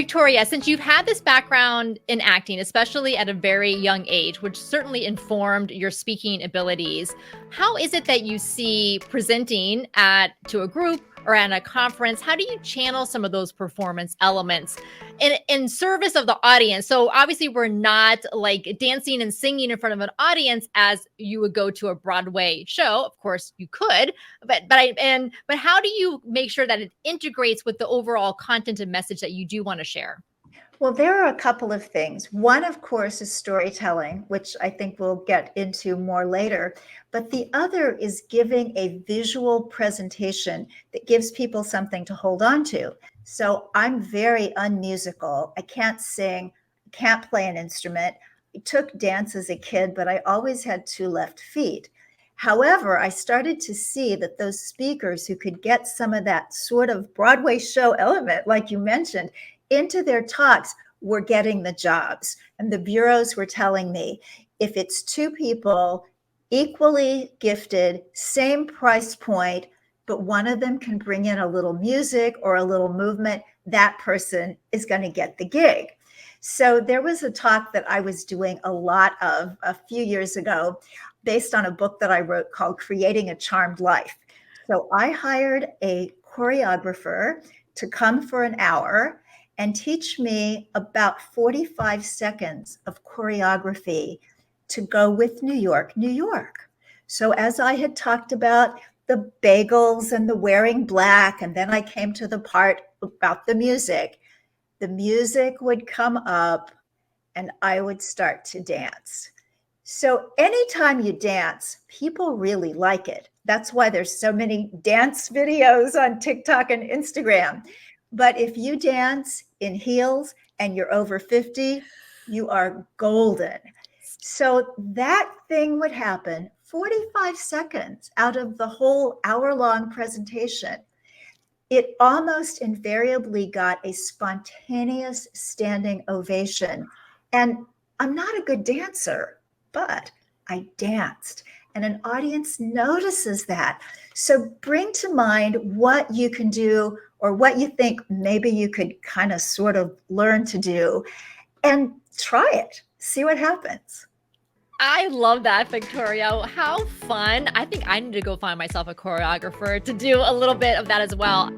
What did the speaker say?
Victoria, since you've had this background in acting, especially at a very young age, which certainly informed your speaking abilities, how is it that you see presenting to a group or at a conference? How do you channel some of those performance elements in service of the audience? So obviously we're not like dancing and singing in front of an audience as you would go to a Broadway show. Of course you could, but how do you make sure that it integrates with the overall content and message that you do want to share? Well, there are a couple of things. One, of course, is storytelling, which I think we'll get into more later. But the other is giving a visual presentation that gives people something to hold on to. So I'm very unmusical. I can't sing, can't play an instrument. I took dance as a kid, but I always had two left feet. However, I started to see that those speakers who could get some of that sort of Broadway show element, like you mentioned, into their talks were getting the jobs. And the bureaus were telling me, if it's two people equally gifted, same price point, but one of them can bring in a little music or a little movement, that person is going to get the gig. So there was a talk that I was doing a lot of a few years ago based on a book that I wrote called Creating a Charmed Life. So I hired a choreographer to come for an hour and teach me about 45 seconds of choreography to go with New York, New York. So as I had talked about the bagels and the wearing black, and then I came to the part about the music would come up and I would start to dance. So anytime you dance, people really like it. That's why there's so many dance videos on TikTok and Instagram. But if you dance in heels and you're over 50, you are golden. So that thing would happen 45 seconds out of the whole hour-long presentation. It almost invariably got a spontaneous standing ovation. And I'm not a good dancer, but I danced. And an audience notices that. So bring to mind what you can do or what you think maybe you could kind of sort of learn to do and try it. See what happens. I love that, Victoria. How fun. I think I need to go find myself a choreographer to do a little bit of that as well.